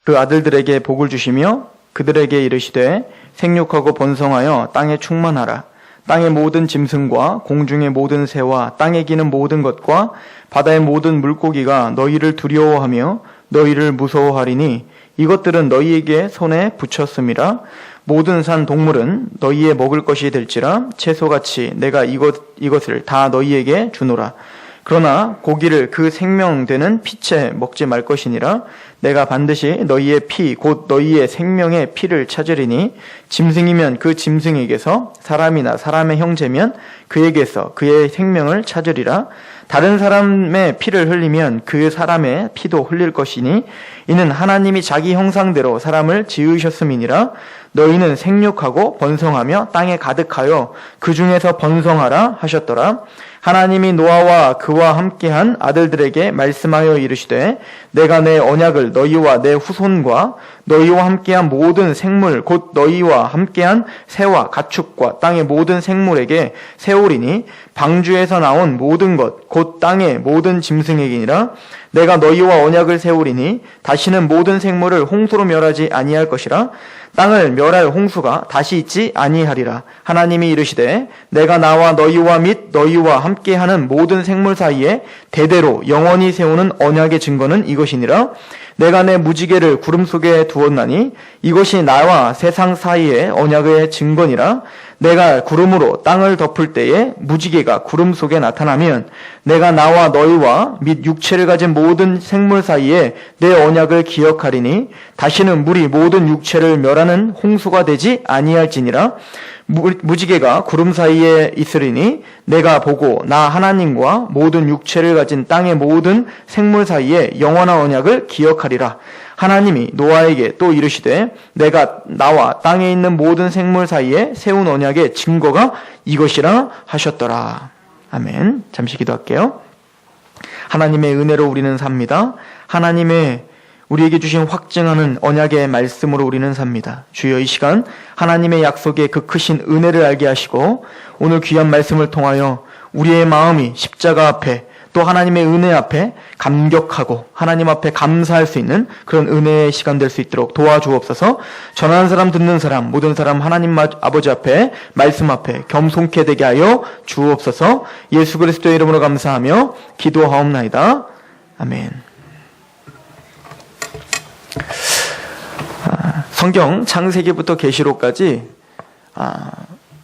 그 아들들에게 복을 주시며 그들에게 이르시되 생육하고 번성하여 땅에 충만하라. 땅의 모든 짐승과 공중의 모든 새와 땅에 기는 모든 것과 바다의 모든 물고기가 너희를 두려워하며 너희를 무서워하리니 이것들은 너희에게 손에 붙였음이라. 모든 산 동물은 너희의 먹을 것이 될지라. 채소같이 내가 이것을 다 너희에게 주노라. 그러나 고기를 그 생명되는 피채 먹지 말 것이니라. 내가 반드시 너희의 피 곧 너희의 생명의 피를 찾으리니 짐승이면 그 짐승에게서, 사람이나 사람의 형제면 그에게서 그의 생명을 찾으리라. 다른 사람의 피를 흘리면 그 사람의 피도 흘릴 것이니 이는 하나님이 자기 형상대로 사람을 지으셨음이니라. 너희는 생육하고 번성하며 땅에 가득하여 그 중에서 번성하라 하셨더라. 하나님이 노아와 그와 함께한 아들들에게 말씀하여 이르시되 내가 내 언약을 너희와 내 후손과 너희와 함께한 모든 생물 곧 너희와 함께한 새와 가축과 땅의 모든 생물에게 세우리니 방주에서 나온 모든 것 곧 땅의 모든 짐승에게니라. 내가 너희와 언약을 세우리니 다시는 모든 생물을 홍수로 멸하지 아니할 것이라. 땅을 멸할 홍수가 다시 있지 아니하리라. 하나님이 이르시되 내가 나와 너희와 및 너희와 함께하는 모든 생물 사이에 대대로 영원히 세우는 언약의 증거는 이것이니라. 내가 내 무지개를 구름 속에 두었나니 이것이 나와 세상 사이의 언약의 증거니라. 내가 구름으로 땅을 덮을 때에 무지개가 구름 속에 나타나면 내가 나와 너희와 및 육체를 가진 모든 생물 사이에 내 언약을 기억하리니 다시는 물이 모든 육체를 멸하는 홍수가 되지 아니할지니라. 무지개가 구름 사이에 있으리니 내가 보고 나 하나님과 모든 육체를 가진 땅의 모든 생물 사이에 영원한 언약을 기억하리라. 하나님이 노아에게 또 이르시되 내가 나와 땅에 있는 모든 생물 사이에 세운 언약의 증거가 이것이라 하셨더라. 아멘. 잠시 기도할게요. 하나님의 은혜로 우리는 삽니다. 하나님의 우리에게 주신 확증하는 언약의 말씀으로 우리는 삽니다. 주여, 이 시간 하나님의 약속의 그 크신 은혜를 알게 하시고 오늘 귀한 말씀을 통하여 우리의 마음이 십자가 앞에 또 하나님의 은혜 앞에 감격하고 하나님 앞에 감사할 수 있는 그런 은혜의 시간 될 수 있도록 도와주옵소서. 전하는 사람 듣는 사람 모든 사람 하나님 아버지 앞에 말씀 앞에 겸손케 되게 하여 주옵소서. 예수 그리스도의 이름으로 감사하며 기도하옵나이다. 아멘. 성경 창세기부터 계시록까지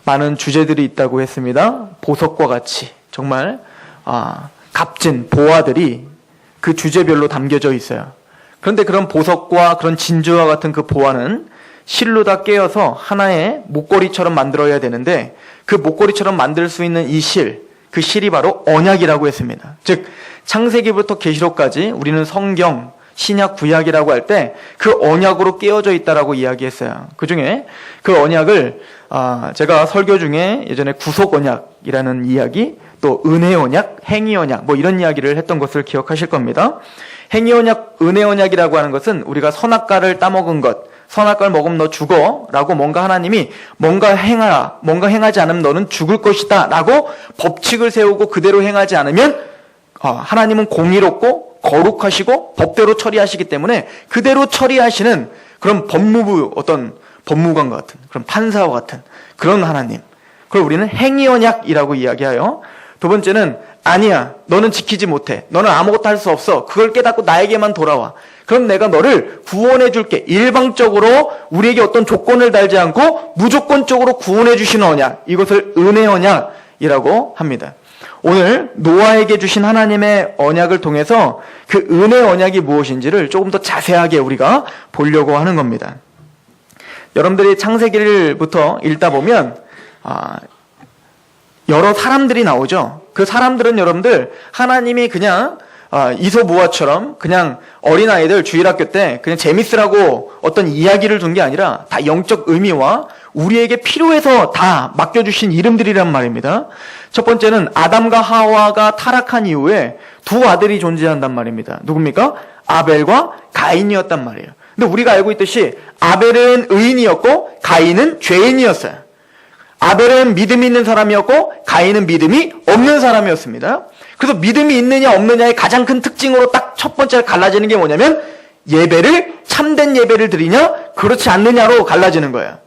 많은 주제들이 있다고 했습니다. 보석과 같이 정말 값진 보화들이 그 주제별로 담겨져 있어요. 그런데 그런 보석과 그런 진주와 같은 그 보화는 실로 다 깨어서 하나의 목걸이처럼 만들어야 되는데 그 목걸이처럼 만들 수 있는 이 실, 그 실이 바로 언약이라고 했습니다. 즉 창세기부터 계시록까지 우리는 성경, 신약, 구약이라고 할 때 그 언약으로 깨어져 있다라고 이야기했어요. 그 중에 그 언약을 제가 설교 중에 예전에 구속 언약이라는 이야기, 또 은혜 언약, 행위 언약 뭐 이런 이야기를 했던 것을 기억하실 겁니다. 행위 언약, 은혜 언약이라고 하는 것은 우리가 선악과를 따먹은 것, 선악과를 먹으면 너 죽어 라고 뭔가 하나님이 뭔가 행하라, 뭔가 행하지 않으면 너는 죽을 것이다 라고 법칙을 세우고 그대로 행하지 않으면 하나님은 공의롭고 거룩하시고 법대로 처리하시기 때문에 그대로 처리하시는 그런 법무부, 어떤 법무관 같은 그런 판사와 같은 그런 하나님, 그걸 우리는 행위 언약이라고 이야기하여, 두 번째는 아니야, 너는 지키지 못해, 너는 아무것도 할 수 없어, 그걸 깨닫고 나에게만 돌아와, 그럼 내가 너를 구원해 줄게. 일방적으로 우리에게 어떤 조건을 달지 않고 무조건적으로 구원해 주시는 언약, 이것을 은혜 언약이라고 합니다. 오늘 노아에게 주신 하나님의 언약을 통해서 그 은혜 언약이 무엇인지를 조금 더 자세하게 우리가 보려고 하는 겁니다. 여러분들이 창세기를부터 읽다 보면 여러 사람들이 나오죠. 그 사람들은 여러분들 하나님이 그냥 이소무화처럼 그냥 어린아이들 주일학교 때 그냥 재밌으라고 어떤 이야기를 준 게 아니라 다 영적 의미와 우리에게 필요해서 다 맡겨주신 이름들이란 말입니다. 첫 번째는 아담과 하와가 타락한 이후에 두 아들이 존재한단 말입니다. 누굽니까? 아벨과 가인이었단 말이에요. 근데 우리가 알고 있듯이 아벨은 의인이었고 가인은 죄인이었어요. 아벨은 믿음이 있는 사람이었고 가인은 믿음이 없는 사람이었습니다. 그래서 믿음이 있느냐 없느냐의 가장 큰 특징으로 딱 첫 번째 갈라지는 게 뭐냐면 예배를 참된 예배를 드리냐 그렇지 않느냐로 갈라지는 거예요.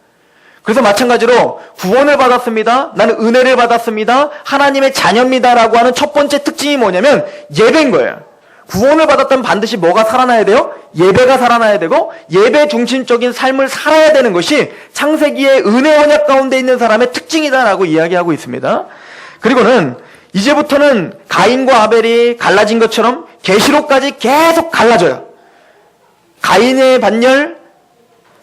그래서 마찬가지로 구원을 받았습니다. 나는 은혜를 받았습니다. 하나님의 자녀입니다라고 하는 첫 번째 특징이 뭐냐면 예배인 거예요. 구원을 받았다면 반드시 뭐가 살아나야 돼요? 예배가 살아나야 되고 예배 중심적인 삶을 살아야 되는 것이 창세기의 은혜 언약 가운데 있는 사람의 특징이다라고 이야기하고 있습니다. 그리고는 이제부터는 가인과 아벨이 갈라진 것처럼 계시록까지 계속 갈라져요. 가인의 반열,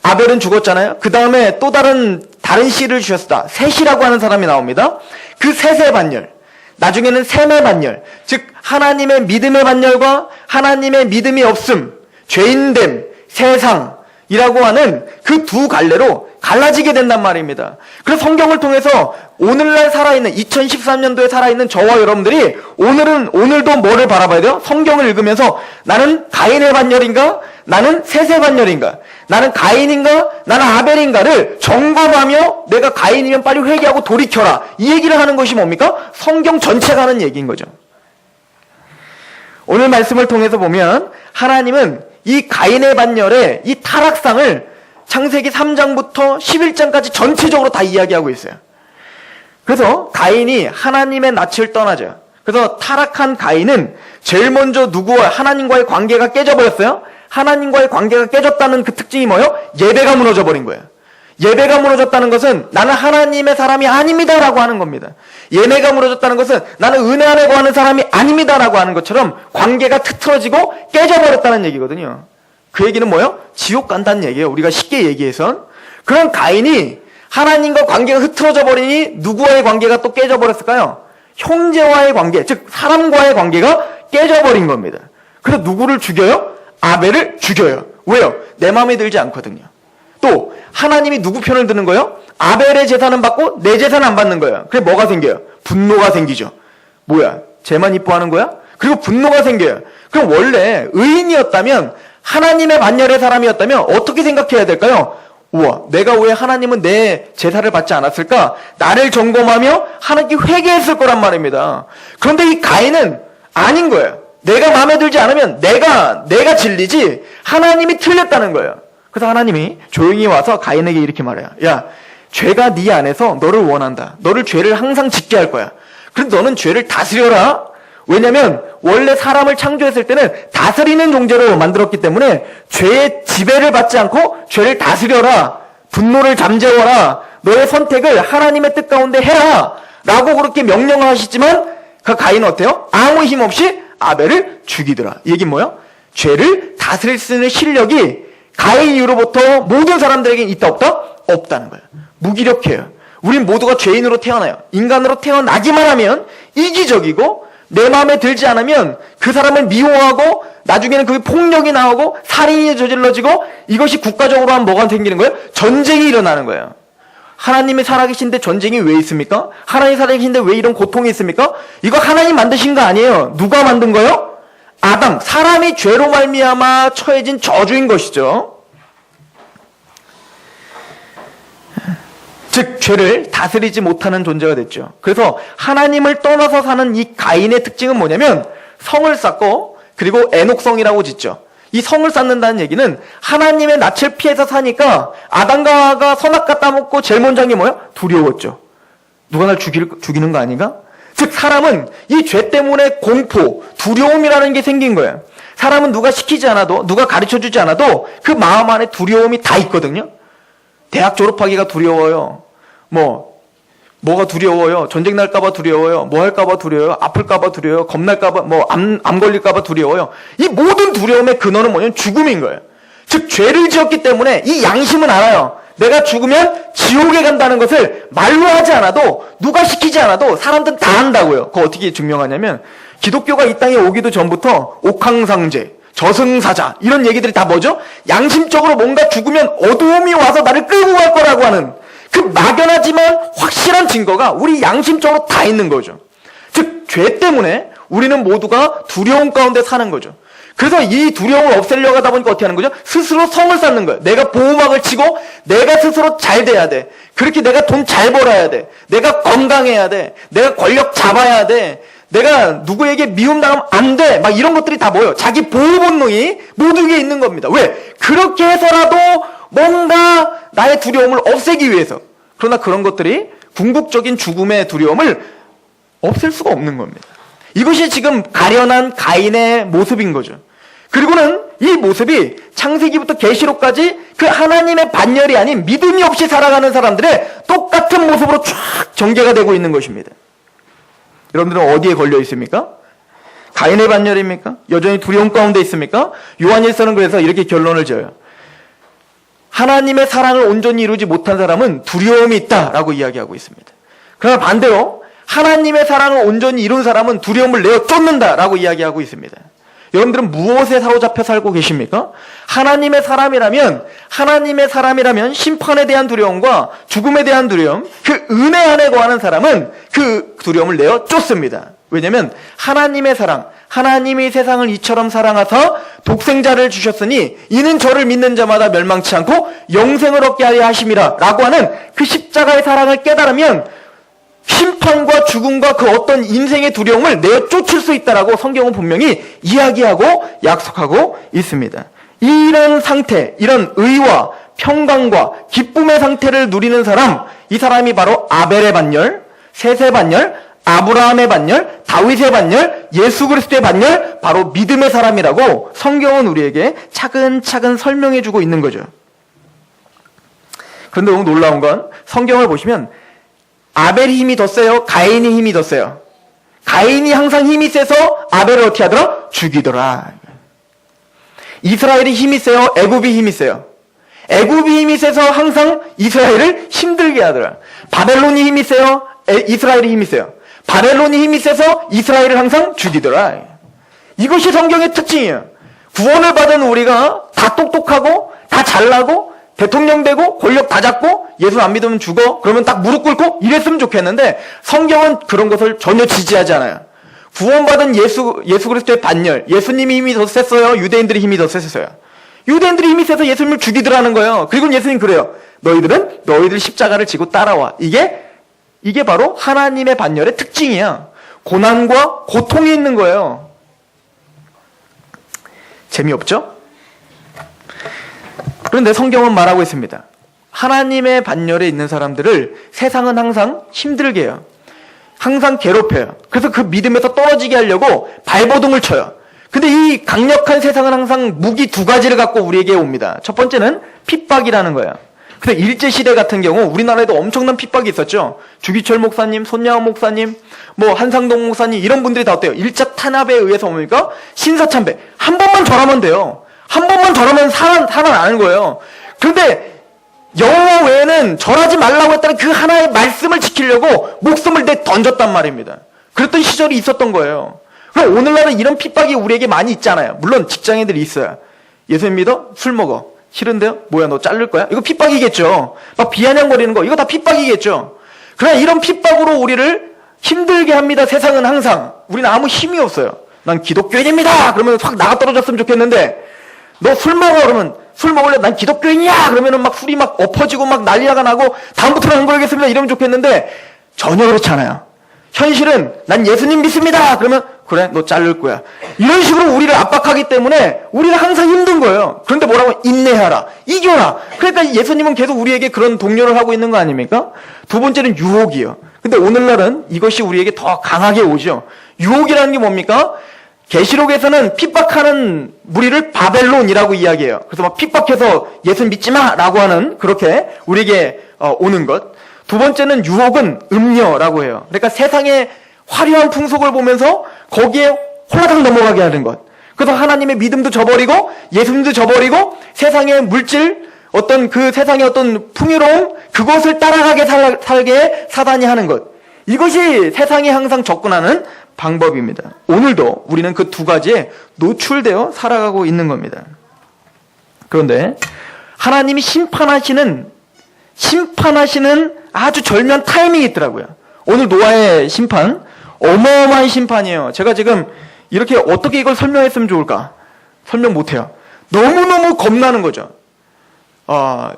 아벨은 죽었잖아요. 그 다음에 또 다른 씨를 주셨다. 셋이라고 하는 사람이 나옵니다. 그 셋의 반열, 나중에는 셈의 반열, 즉 하나님의 믿음의 반열과 하나님의 믿음이 없음, 죄인됨, 세상이라고 하는 그 두 갈래로 갈라지게 된단 말입니다. 그래서 성경을 통해서 오늘날 살아있는 2013년도에 살아있는 저와 여러분들이 오늘도 뭐를 바라봐야 돼요? 성경을 읽으면서 나는 가인의 반열인가? 나는 셋의 반열인가? 나는 가인인가? 나는 아벨인가를 점검하며 내가 가인이면 빨리 회개하고 돌이켜라. 이 얘기를 하는 것이 뭡니까? 성경 전체가 하는 얘기인 거죠. 오늘 말씀을 통해서 보면 하나님은 이 가인의 반열의 이 타락상을 창세기 3장부터 11장까지 전체적으로 다 이야기하고 있어요. 그래서 가인이 하나님의 낯을 떠나죠. 그래서 타락한 가인은 제일 먼저 하나님과의 관계가 깨져버렸어요. 하나님과의 관계가 깨졌다는 그 특징이 뭐예요? 예배가 무너져 버린 거예요. 예배가 무너졌다는 것은 나는 하나님의 사람이 아닙니다라고 하는 겁니다. 예배가 무너졌다는 것은 나는 은혜 안에 거하는 사람이 아닙니다라고 하는 것처럼 관계가 틀어지고 깨져버렸다는 얘기거든요. 그 얘기는 뭐예요? 지옥 간다는 얘기예요. 우리가 쉽게 얘기해서. 그런 가인이 하나님과 관계가 흐트러져 버리니 누구와의 관계가 또 깨져버렸을까요? 형제와의 관계, 즉 사람과의 관계가 깨져버린 겁니다. 그래서 누구를 죽여요? 아벨을 죽여요. 왜요? 내 마음에 들지 않거든요. 또 하나님이 누구 편을 드는 거예요? 아벨의 제사는 받고 내 제사는 안 받는 거예요. 그래 뭐가 생겨요? 분노가 생기죠. 뭐야? 쟤만 이뻐하는 거야? 그리고 분노가 생겨요. 그럼 원래 의인이었다면 하나님의 반열의 사람이었다면 어떻게 생각해야 될까요? 우와, 내가 왜 하나님은 내 제사를 받지 않았을까? 나를 점검하며 하나님께 회개했을 거란 말입니다. 그런데 이 가인은 아닌 거예요. 내가 마음에 들지 않으면 내가 진리지 하나님이 틀렸다는 거예요. 그래서 하나님이 조용히 와서 가인에게 이렇게 말해요. 야, 죄가 네 안에서 너를 원한다. 너를 죄를 항상 짓게 할 거야. 그래서 너는 죄를 다스려라. 왜냐면 원래 사람을 창조했을 때는 다스리는 존재로 만들었기 때문에 죄의 지배를 받지 않고 죄를 다스려라. 분노를 잠재워라. 너의 선택을 하나님의 뜻 가운데 해라. 라고 그렇게 명령을 하시지만 그 가인은 어때요? 아무 힘 없이 아벨을 죽이더라. 이 얘기는 뭐예요? 죄를 다스릴 수 있는 실력이 가인 이후로부터 모든 사람들에게 있다 없다? 없다는 거예요. 무기력해요. 우린 모두가 죄인으로 태어나요. 인간으로 태어나기만 하면 이기적이고 내 마음에 들지 않으면 그 사람을 미워하고 나중에는 그게 폭력이 나오고 살인이 저질러지고 이것이 국가적으로 하면 뭐가 생기는 거예요? 전쟁이 일어나는 거예요. 하나님이 살아계신데 전쟁이 왜 있습니까? 하나님이 살아계신데 왜 이런 고통이 있습니까? 이거 하나님 만드신 거 아니에요. 누가 만든 거예요? 아담, 사람이 죄로 말미암아 처해진 저주인 것이죠. 즉 죄를 다스리지 못하는 존재가 됐죠. 그래서 하나님을 떠나서 사는 이 가인의 특징은 뭐냐면 성을 쌓고 그리고 애녹성이라고 짓죠. 이 성을 쌓는다는 얘기는 하나님의 낯을 피해서 사니까 아담과 하와가 선악과 따먹고 제일 먼저 한 게 뭐예요? 두려웠죠. 누가 날 죽이는 거 아닌가? 즉 사람은 이 죄 때문에 공포, 두려움이라는 게 생긴 거예요. 사람은 누가 시키지 않아도 누가 가르쳐주지 않아도 그 마음 안에 두려움이 다 있거든요. 대학 졸업하기가 두려워요. 뭐가 두려워요? 전쟁 날까봐 두려워요. 뭐 할까봐 두려워요. 아플까봐 두려워요. 겁날까봐, 암 걸릴까봐 두려워요. 이 모든 두려움의 근원은 뭐냐면 죽음인 거예요. 즉, 죄를 지었기 때문에 이 양심은 알아요. 내가 죽으면 지옥에 간다는 것을 말로 하지 않아도, 누가 시키지 않아도 사람들은 다 안다고요. 그거 어떻게 증명하냐면, 기독교가 이 땅에 오기도 전부터 옥황상제, 저승사자, 이런 얘기들이 다 뭐죠? 양심적으로 뭔가 죽으면 어두움이 와서 나를 끌고 갈 거라고 하는 그 막연하지만 확실한 증거가 우리 양심적으로 다 있는 거죠. 즉, 죄 때문에 우리는 모두가 두려움 가운데 사는 거죠. 그래서 이 두려움을 없애려고 하다 보니까 어떻게 하는 거죠? 스스로 성을 쌓는 거예요. 내가 보호막을 치고 내가 스스로 잘 돼야 돼. 그렇게 내가 돈 잘 벌어야 돼. 내가 건강해야 돼. 내가 권력 잡아야 돼. 내가 누구에게 미움당하면 안 돼. 막 이런 것들이 다 뭐예요? 자기 보호 본능이 모두에게 있는 겁니다. 왜? 그렇게 해서라도 뭔가 나의 두려움을 없애기 위해서. 그러나 그런 것들이 궁극적인 죽음의 두려움을 없앨 수가 없는 겁니다. 이것이 지금 가련한 가인의 모습인 거죠. 그리고는 이 모습이 창세기부터 계시록까지 그 하나님의 반열이 아닌 믿음이 없이 살아가는 사람들의 똑같은 모습으로 쫙 전개가 되고 있는 것입니다. 여러분들은 어디에 걸려 있습니까? 가인의 반열입니까? 여전히 두려움 가운데 있습니까? 요한일서는 그래서 이렇게 결론을 지어요. 하나님의 사랑을 온전히 이루지 못한 사람은 두려움이 있다라고 이야기하고 있습니다. 그러나 반대로 하나님의 사랑을 온전히 이룬 사람은 두려움을 내어 쫓는다라고 이야기하고 있습니다. 여러분들은 무엇에 사로잡혀 살고 계십니까? 하나님의 사람이라면 심판에 대한 두려움과 죽음에 대한 두려움, 그 은혜 안에 거하는 사람은 그 두려움을 내어 쫓습니다. 왜냐하면 하나님의 사랑, 하나님이 세상을 이처럼 사랑하사 독생자를 주셨으니 이는 저를 믿는 자마다 멸망치 않고 영생을 얻게 하려 하심이라 라고 하는 그 십자가의 사랑을 깨달으면 심판과 죽음과 그 어떤 인생의 두려움을 내어 쫓을 수 있다라고 성경은 분명히 이야기하고 약속하고 있습니다. 이런 상태, 이런 의와 평강과 기쁨의 상태를 누리는 사람, 이 사람이 바로 아벨의 반열, 셋의 반열, 아브라함의 반열, 다윗의 반열, 예수 그리스도의 반열, 바로 믿음의 사람이라고 성경은 우리에게 차근차근 설명해주고 있는 거죠. 그런데 너무 놀라운 건 성경을 보시면 아벨이 힘이 더 세요? 가인이 힘이 더 세요? 가인이 항상 힘이 세서 아벨을 어떻게 하더라? 죽이더라. 이스라엘이 힘이 세요? 애굽이 힘이 세요? 애굽이 힘이 세서 항상 이스라엘을 힘들게 하더라. 바벨론이 힘이 세요? 이스라엘이 힘이 세요? 바벨론이 힘이 세서 이스라엘을 항상 죽이더라. 이것이 성경의 특징이에요. 구원을 받은 우리가 다 똑똑하고 다 잘나고 대통령 되고 권력 다 잡고 예수 안 믿으면 죽어. 그러면 딱 무릎 꿇고 이랬으면 좋겠는데 성경은 그런 것을 전혀 지지하지 않아요. 구원받은 예수 그리스도의 반열, 예수님이 힘이 더 셌어요? 유대인들이 힘이 더 셌어요? 유대인들이 힘이 세서 예수님을 죽이더라는 거예요. 그리고 예수님 그래요. 너희들 십자가를 지고 따라와. 이게 바로 하나님의 반열의 특징이야. 고난과 고통이 있는 거예요. 재미없죠? 그런데 성경은 말하고 있습니다. 하나님의 반열에 있는 사람들을 세상은 항상 힘들게 해요. 항상 괴롭혀요. 그래서 그 믿음에서 떨어지게 하려고 발버둥을 쳐요. 근데 이 강력한 세상은 항상 무기 두 가지를 갖고 우리에게 옵니다. 첫 번째는 핍박이라는 거예요. 그래서 일제시대 같은 경우 우리나라에도 엄청난 핍박이 있었죠. 주기철 목사님, 손야원 목사님, 한상동 목사님 이런 분들이 다 어때요? 일제 탄압에 의해서 뭡니까? 신사참배. 한 번만 절하면 돼요. 한 번만 절하면 살아나는 거예요. 그런데 여호와 외에는 절하지 말라고 했다는 그 하나의 말씀을 지키려고 목숨을 던졌단 말입니다. 그랬던 시절이 있었던 거예요. 그럼 오늘날은 이런 핍박이 우리에게 많이 있잖아요. 물론 직장인들이 있어요. 예수님 믿어? 술 먹어. 싫은데요? 뭐야 너 자를 거야? 이거 핍박이겠죠. 막 비아냥거리는 거 이거 다 핍박이겠죠. 그러나 이런 핍박으로 우리를 힘들게 합니다. 세상은 항상. 우리는 아무 힘이 없어요. 난 기독교인입니다. 그러면 확 나가 떨어졌으면 좋겠는데 너 술 먹어 그러면 술 먹을래? 난 기독교인이야. 그러면은 막 술이 막 엎어지고 막 난리가 나고 다음부터는 안 그러겠습니다. 이러면 좋겠는데 전혀 그렇지 않아요. 현실은 난 예수님 믿습니다. 그러면 그래 너 자를 거야. 이런 식으로 우리를 압박하기 때문에 우리는 항상 힘든 거예요. 그런데 뭐라고? 인내하라. 이겨라. 그러니까 예수님은 계속 우리에게 그런 독려를 하고 있는 거 아닙니까? 두 번째는 유혹이요. 근데 오늘날은 이것이 우리에게 더 강하게 오죠. 유혹이라는 게 뭡니까? 계시록에서는 핍박하는 무리를 바벨론이라고 이야기해요. 그래서 막 핍박해서 예수 믿지 마라고 하는 그렇게 우리에게 오는 것. 두 번째는 유혹은 음녀라고 해요. 그러니까 세상의 화려한 풍속을 보면서 거기에 홀라당 넘어가게 하는 것. 그래서 하나님의 믿음도 저버리고 예수님도 저버리고 세상의 물질 어떤 그 세상의 어떤 풍요로움 그것을 따라가게 살게 사단이 하는 것. 이것이 세상에 항상 접근하는 방법입니다. 오늘도 우리는 그 두 가지에 노출되어 살아가고 있는 겁니다. 그런데 하나님이 심판하시는 아주 절묘한 타이밍이 있더라고요. 오늘 노아의 심판 어마어마한 심판이에요. 제가 지금 이렇게 어떻게 이걸 설명했으면 좋을까? 설명 못해요. 너무너무 겁나는 거죠.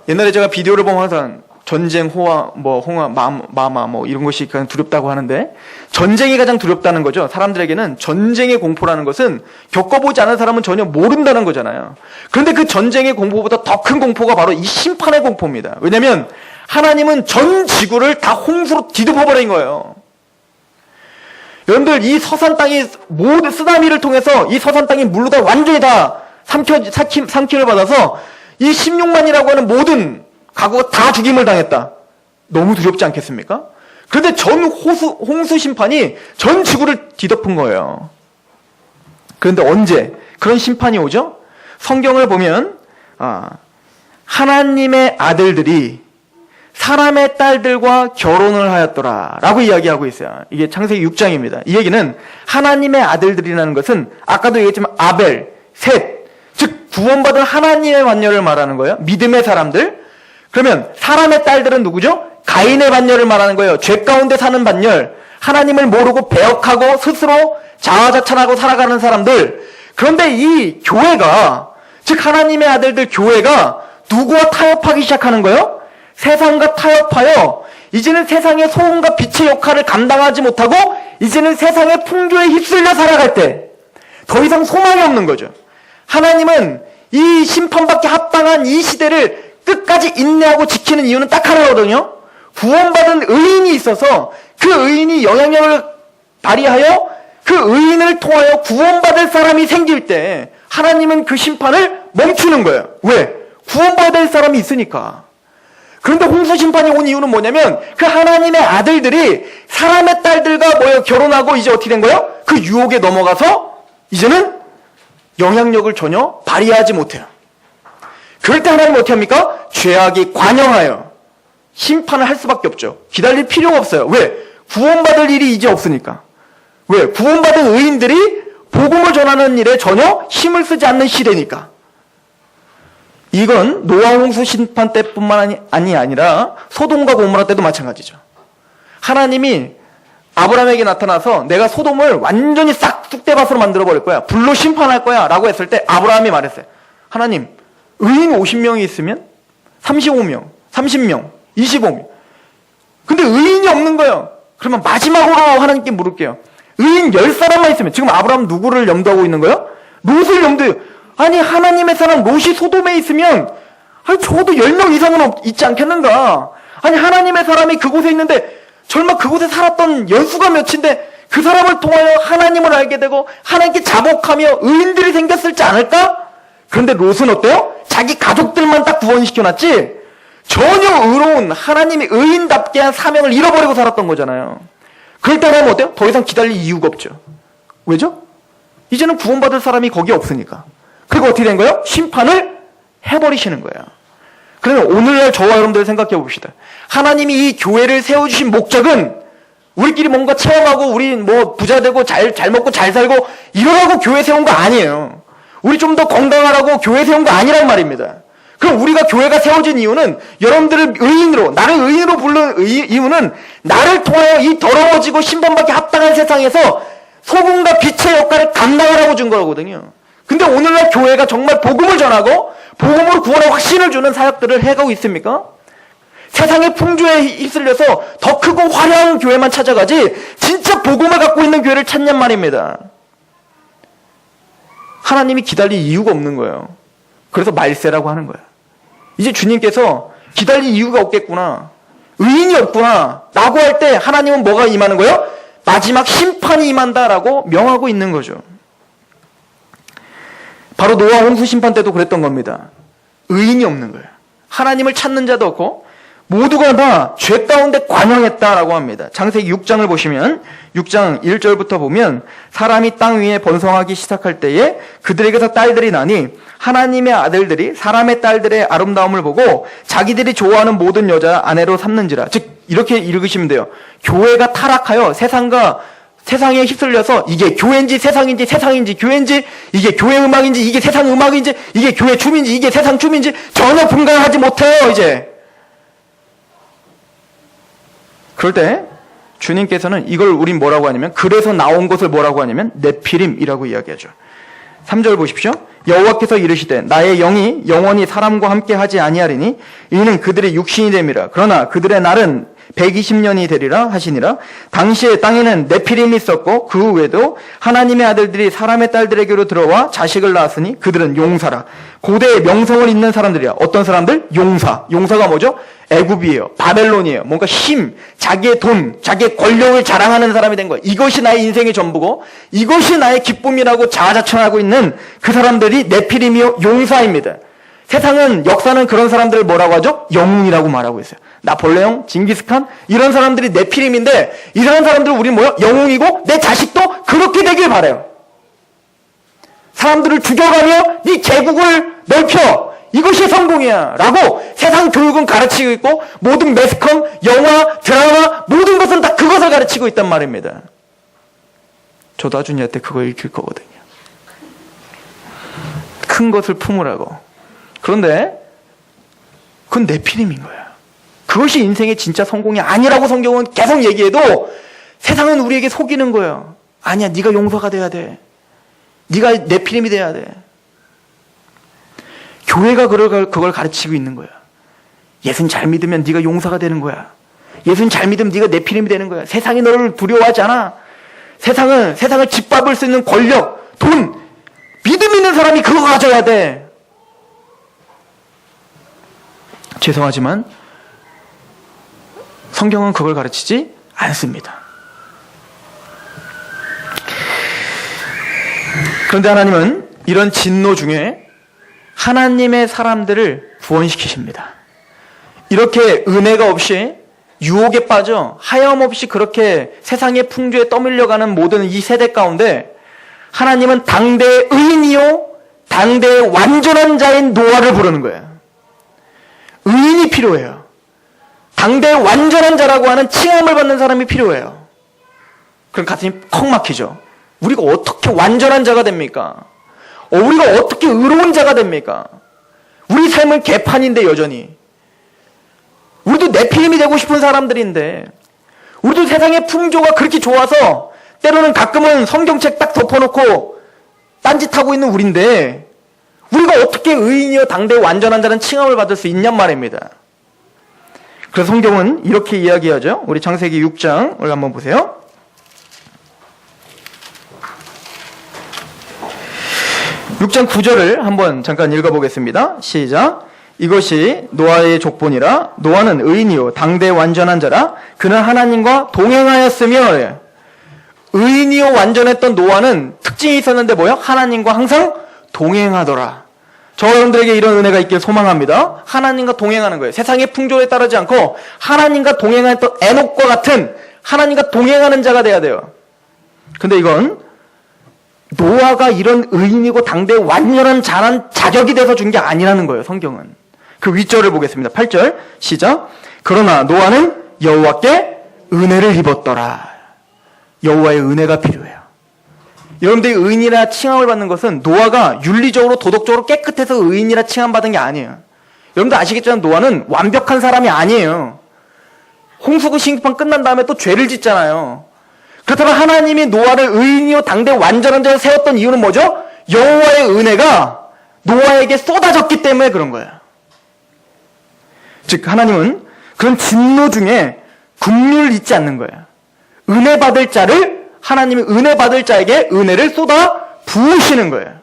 옛날에 제가 비디오를 보면 항상 전쟁, 홍화, 마마 이런 것이 가장 두렵다고 하는데 전쟁이 가장 두렵다는 거죠. 사람들에게는 전쟁의 공포라는 것은 겪어보지 않은 사람은 전혀 모른다는 거잖아요. 그런데 그 전쟁의 공포보다 더 큰 공포가 바로 이 심판의 공포입니다. 왜냐하면 하나님은 전 지구를 다 홍수로 뒤덮어버린 거예요. 여러분들 이 서산 땅이 모든 쓰나미를 통해서 이 서산 땅이 물로 다 완전히 다 삼킴을 받아서 이 16만이라고 하는 모든 가구가 다 죽임을 당했다. 너무 두렵지 않겠습니까? 그런데 전 홍수 심판이 전 지구를 뒤덮은 거예요. 그런데 언제 그런 심판이 오죠? 성경을 보면 하나님의 아들들이 사람의 딸들과 결혼을 하였더라 라고 이야기하고 있어요. 이게 창세기 6장입니다. 이 얘기는 하나님의 아들들이라는 것은 아까도 얘기했지만 아벨, 셋, 즉 구원받은 하나님의 반열을 말하는 거예요. 믿음의 사람들. 그러면 사람의 딸들은 누구죠? 가인의 반열을 말하는 거예요. 죄 가운데 사는 반열, 하나님을 모르고 배역하고 스스로 자화자찬하고 살아가는 사람들. 그런데 이 교회가, 즉 하나님의 아들들 교회가 누구와 타협하기 시작하는 거예요? 세상과 타협하여 이제는 세상의 소음과 빛의 역할을 감당하지 못하고 이제는 세상의 풍조에 휩쓸려 살아갈 때 더 이상 소망이 없는 거죠. 하나님은 이 심판받기 합당한 이 시대를 끝까지 인내하고 지키는 이유는 딱 하나거든요. 구원받은 의인이 있어서 그 의인이 영향력을 발휘하여 그 의인을 통하여 구원받을 사람이 생길 때 하나님은 그 심판을 멈추는 거예요. 왜? 구원받을 사람이 있으니까. 그런데 홍수 심판이 온 이유는 뭐냐면 그 하나님의 아들들이 사람의 딸들과 결혼하고 이제 어떻게 된 거예요? 그 유혹에 넘어가서 이제는 영향력을 전혀 발휘하지 못해요. 그럴 때 하나님은 어떻게 합니까? 죄악이 관영하여 심판을 할 수밖에 없죠. 기다릴 필요가 없어요. 왜? 구원받을 일이 이제 없으니까. 왜? 구원받은 의인들이 복음을 전하는 일에 전혀 힘을 쓰지 않는 시대니까. 이건 노아 홍수 심판 때뿐만 아니라 소돔과 고모라 때도 마찬가지죠. 하나님이 아브라함에게 나타나서 내가 소돔을 완전히 싹 쑥대밭으로 만들어버릴 거야. 불로 심판할 거야. 라고 했을 때 아브라함이 말했어요. 하나님, 의인 50명이 있으면 35명, 30명, 25명. 근데 의인이 없는 거예요. 그러면 마지막으로 하나님께 물을게요. 의인 10사람만 있으면, 지금 아브라함 누구를 염두하고 있는 거예요? 롯을 염두해요. 아니 하나님의 사람 롯이 소돔에 있으면 적어도 10명 이상은 있지 않겠는가. 아니 하나님의 사람이 그곳에 있는데 설마 그곳에 살았던 연수가 몇인데 그 사람을 통하여 하나님을 알게 되고 하나님께 자복하며 의인들이 생겼을지 않을까? 그런데 롯은 어때요? 자기 가족들만 딱 구원시켜놨지 전혀 의로운 하나님이 의인답게 한 사명을 잃어버리고 살았던 거잖아요. 그럴 때 하나님은 어때요? 더 이상 기다릴 이유가 없죠. 왜죠? 이제는 구원받을 사람이 거기 없으니까. 그리고 어떻게 된 거예요? 심판을 해버리시는 거예요. 그러면 오늘날 저와 여러분들 생각해 봅시다. 하나님이 이 교회를 세워주신 목적은 우리끼리 뭔가 체험하고 우리 부자 되고 잘 먹고 잘 살고 이러라고 교회 세운 거 아니에요. 우리 좀 더 건강하라고 교회 세운 거 아니란 말입니다. 그럼 우리가 교회가 세워진 이유는 여러분들을 의인으로, 나를 의인으로 부른 이유는 나를 통하여 이 더러워지고 심판받기 합당한 세상에서 소금과 빛의 역할을 감당하라고 준 거거든요. 근데 오늘날 교회가 정말 복음을 전하고 복음으로 구원의 확신을 주는 사역들을 해가고 있습니까? 세상의 풍조에 휩쓸려서 더 크고 화려한 교회만 찾아가지 진짜 복음을 갖고 있는 교회를 찾냔 말입니다. 하나님이 기다릴 이유가 없는 거예요. 그래서 말세라고 하는 거예요. 이제 주님께서 기다릴 이유가 없겠구나, 의인이 없구나 라고 할 때 하나님은 뭐가 임하는 거예요? 마지막 심판이 임한다라고 명하고 있는 거죠. 바로 노아 홍수 심판 때도 그랬던 겁니다. 의인이 없는 거예요. 하나님을 찾는 자도 없고 모두가 다 죄 가운데 관영했다라고 합니다. 창세기 6장을 보시면 6장 1절부터 보면 사람이 땅 위에 번성하기 시작할 때에 그들에게서 딸들이 나니 하나님의 아들들이 사람의 딸들의 아름다움을 보고 자기들이 좋아하는 모든 여자 아내로 삼는지라. 즉 이렇게 읽으시면 돼요. 교회가 타락하여 세상에 휩쓸려서 이게 교회인지 세상인지 세상인지 교회인지 이게 교회 음악인지 이게 세상 음악인지 이게 교회 춤인지 이게 세상 춤인지 전혀 분간하지 못해요. 이제 그럴 때 주님께서는 이걸 우린 뭐라고 하냐면, 그래서 나온 것을 뭐라고 하냐면 네피림이라고 이야기하죠. 3절 보십시오. 여호와께서 이르시되 나의 영이 영원히 사람과 함께 하지 아니하리니 이는 그들의 육신이 됨이라. 그러나 그들의 날은 120년이 되리라 하시니라. 당시에 땅에는 네피림이 있었고 그 후에도 하나님의 아들들이 사람의 딸들에게로 들어와 자식을 낳았으니 그들은 용사라. 고대의 명성을 잇는 사람들이야. 어떤 사람들? 용사. 용사가 뭐죠? 애굽이에요. 바벨론이에요. 뭔가 힘, 자기의 돈, 자기의 권력을 자랑하는 사람이 된 거예요. 이것이 나의 인생의 전부고 이것이 나의 기쁨이라고 자아자찬하고 있는 그 사람들이 네피림이요 용사입니다. 세상은, 역사는 그런 사람들을 뭐라고 하죠? 영웅이라고 말하고 있어요. 나폴레옹, 징기스칸 이런 사람들이 네피림인데 이런 사람들은 우리 뭐야? 영웅이고 내 자식도 그렇게 되길 바라요. 사람들을 죽여가며 네 제국을 넓혀. 이것이 성공이야 라고 세상 교육은 가르치고 있고 모든 매스컴, 영화, 드라마 모든 것은 다 그것을 가르치고 있단 말입니다. 저도 아주니한테 때 그거 읽힐 거거든요. 큰 것을 품으라고. 그런데 그건 네피림인 거야. 그것이 인생의 진짜 성공이 아니라고 성경은 계속 얘기해도 세상은 우리에게 속이는 거예요. 아니야, 네가 용서가 돼야 돼. 네가 네피림이 돼야 돼. 교회가 그걸 가르치고 있는 거야. 예수님 잘 믿으면 네가 용사가 되는 거야. 예수님 잘 믿으면 네가 네피림이 되는 거야. 세상이 너를 두려워하지 않아. 세상을 짓밟을 수 있는 권력, 돈, 믿음 있는 사람이 그거 가져야 돼. 죄송하지만 성경은 그걸 가르치지 않습니다. 그런데 하나님은 이런 진노 중에 하나님의 사람들을 구원시키십니다. 이렇게 은혜가 없이 유혹에 빠져 하염없이 그렇게 세상의 풍조에 떠밀려가는 모든 이 세대 가운데 하나님은 당대의 의인이요 당대의 완전한 자인 노아를 부르는 거예요. 의인이 필요해요. 당대의 완전한 자라고 하는 칭함을 받는 사람이 필요해요. 그럼 가슴이 컥 막히죠. 우리가 어떻게 완전한 자가 됩니까? 우리가 어떻게 의로운 자가 됩니까? 우리 삶은 개판인데 여전히. 우리도 네피림이 되고 싶은 사람들인데 우리도 세상의 풍조가 그렇게 좋아서 때로는 가끔은 성경책 딱 덮어놓고 딴짓하고 있는 우리인데 우리가 어떻게 의인이여 당대의 완전한 자는 칭함을 받을 수 있냔 말입니다. 그래서 성경은 이렇게 이야기하죠. 우리 창세기 6장을 한번 보세요. 6장 9절을 한번 잠깐 읽어보겠습니다. 시작. 이것이 노아의 족본이라. 노아는 의인이요 당대의 완전한 자라. 그는 하나님과 동행하였으며. 의인이요 완전했던 노아는 특징이 있었는데 뭐요? 하나님과 항상 동행하더라. 저 여러분들에게 이런 은혜가 있길 소망합니다. 하나님과 동행하는 거예요. 세상의 풍조에 따르지 않고 하나님과 동행했던 에녹과 같은 하나님과 동행하는 자가 돼야 돼요. 근데 이건 노아가 이런 의인이고 당대의 완전한 자란 자격이 돼서 준 게 아니라는 거예요. 성경은. 그 윗절을 보겠습니다. 8절 시작. 그러나 노아는 여호와께 은혜를 입었더라. 여호와의 은혜가 필요해요. 여러분들이 의인이라 칭함을 받는 것은 노아가 윤리적으로 도덕적으로 깨끗해서 의인이라 칭함받은 게 아니에요. 여러분들 아시겠지만 노아는 완벽한 사람이 아니에요. 홍수구 싱판 끝난 다음에 또 죄를 짓잖아요. 그렇다면 하나님이 노아를 의인이요 당대 완전한 자로 세웠던 이유는 뭐죠? 여호와의 은혜가 노아에게 쏟아졌기 때문에 그런 거예요. 즉 하나님은 그런 진노 중에 긍휼을 잊지 않는 거예요. 은혜 받을 자를 하나님이 은혜 받을 자에게 은혜를 쏟아 부으시는 거예요.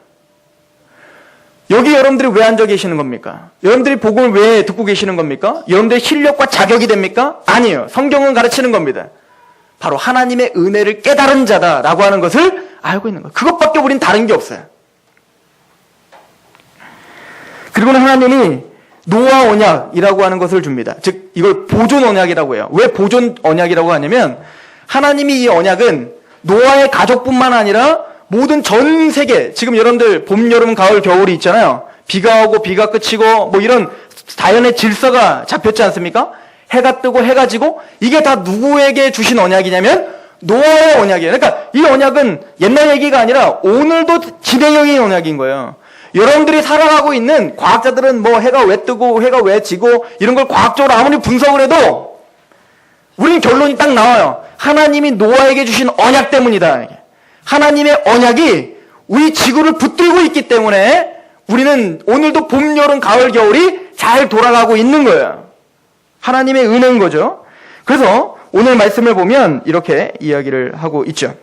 여기 여러분들이 왜 앉아 계시는 겁니까? 여러분들이 복음을 왜 듣고 계시는 겁니까? 여러분들의 실력과 자격이 됩니까? 아니에요. 성경은 가르치는 겁니다. 바로 하나님의 은혜를 깨달은 자다라고 하는 것을 알고 있는 거예요. 그것밖에 우린 다른 게 없어요. 그리고는 하나님이 노아 언약이라고 하는 것을 줍니다. 즉 이걸 보존 언약이라고 해요. 왜 보존 언약이라고 하냐면 하나님이 이 언약은 노아의 가족뿐만 아니라 모든 전 세계, 지금 여러분들 봄, 여름, 가을, 겨울이 있잖아요. 비가 오고 비가 그치고 뭐 이런 자연의 질서가 잡혔지 않습니까? 해가 뜨고 해가 지고 이게 다 누구에게 주신 언약이냐면 노아의 언약이에요. 그러니까 이 언약은 옛날 얘기가 아니라 오늘도 진행형의 언약인 거예요. 여러분들이 살아가고 있는 과학자들은 뭐 해가 왜 뜨고 해가 왜 지고 이런 걸 과학적으로 아무리 분석을 해도 우리는 결론이 딱 나와요. 하나님이 노아에게 주신 언약 때문이다. 하나님의 언약이 우리 지구를 붙들고 있기 때문에 우리는 오늘도 봄, 여름, 가을, 겨울이 잘 돌아가고 있는 거예요. 하나님의 은혜인 거죠. 그래서 오늘 말씀을 보면 이렇게 이야기를 하고 있죠.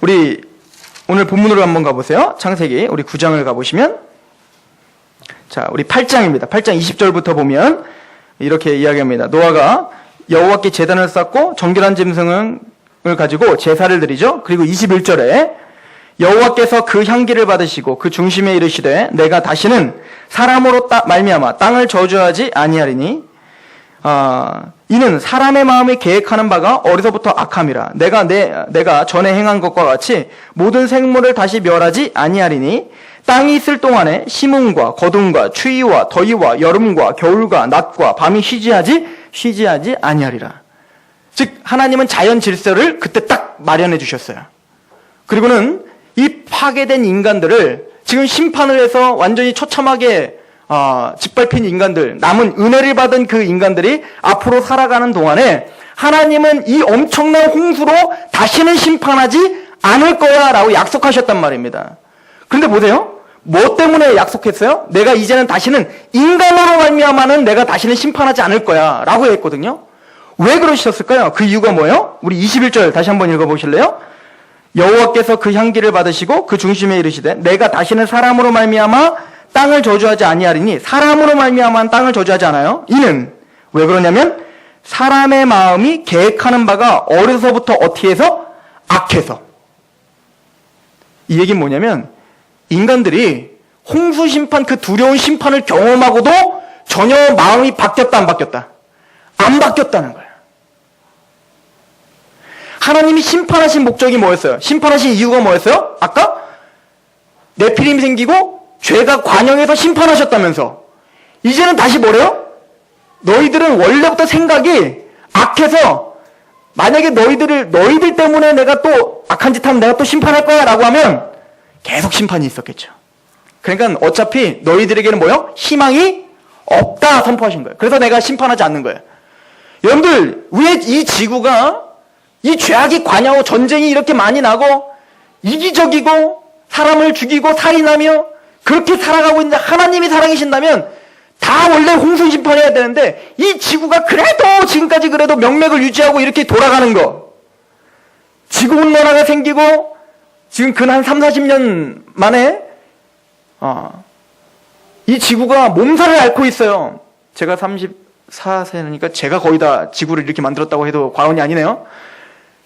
우리 오늘 본문으로 한번 가보세요. 창세기 우리 9장을 가보시면, 자, 우리 8장입니다. 8장 20절부터 보면 이렇게 이야기합니다. 노아가 여호와께 제단을 쌓고 정결한 짐승을 가지고 제사를 드리죠. 그리고 21절에 여호와께서 그 향기를 받으시고 그 중심에 이르시되 내가 다시는 사람으로 말미암아 땅을 저주하지 아니하리니 이는 사람의 마음이 계획하는 바가 어려서부터 악함이라. 내가 전에 행한 것과 같이 모든 생물을 다시 멸하지 아니하리니 땅이 있을 동안에 심음과 거둠과 추위와 더위와 여름과 겨울과 낮과 밤이 쉬지하지 아니하리라. 즉 하나님은 자연 질서를 그때 딱 마련해 주셨어요. 그리고는 이 파괴된 인간들을 지금 심판을 해서 완전히 처참하게 짓밟힌 인간들, 남은 은혜를 받은 그 인간들이 앞으로 살아가는 동안에 하나님은 이 엄청난 홍수로 다시는 심판하지 않을 거야 라고 약속하셨단 말입니다. 그런데 보세요. 뭐 때문에 약속했어요? 내가 이제는 다시는 인간으로 말미암아는 내가 다시는 심판하지 않을 거야 라고 했거든요. 왜 그러셨을까요? 그 이유가 뭐예요? 우리 21절 다시 한번 읽어보실래요? 여호와께서 그 향기를 받으시고 그 중심에 이르시되 내가 다시는 사람으로 말미암아 땅을 저주하지 아니하리니. 사람으로 말미암아 땅을 저주하지 않아요. 이는 왜 그러냐면 사람의 마음이 계획하는 바가 어려서부터 어떻게 해서? 악해서. 이 얘기는 뭐냐면 인간들이 홍수 심판, 그 두려운 심판을 경험하고도 전혀 마음이 바뀌었다 안 바뀌었다? 안 바뀌었다는 거예요. 하나님이 심판하신 목적이 뭐였어요? 심판하신 이유가 뭐였어요? 아까 네피림이 생기고 죄가 관영해서 심판하셨다면서. 이제는 다시 뭐래요? 너희들은 원래부터 생각이 악해서 만약에 너희들 때문에 내가 또 악한 짓 하면 내가 또 심판할 거야 라고 하면 계속 심판이 있었겠죠. 그러니까 어차피 너희들에게는 뭐요? 희망이 없다 선포하신 거예요. 그래서 내가 심판하지 않는 거예요. 여러분들, 왜 이 지구가 이 죄악이 관여하고 전쟁이 이렇게 많이 나고 이기적이고 사람을 죽이고 살인하며 그렇게 살아가고 있는데 하나님이 살아계신다면 다 원래 홍수 심판해야 되는데 이 지구가 그래도 지금까지 그래도 명맥을 유지하고 이렇게 돌아가는 거, 지구온난화가 생기고 지금 근 한 30-40년 만에 이 지구가 몸살을 앓고 있어요. 제가 34세니까 제가 거의 다 지구를 이렇게 만들었다고 해도 과언이 아니네요.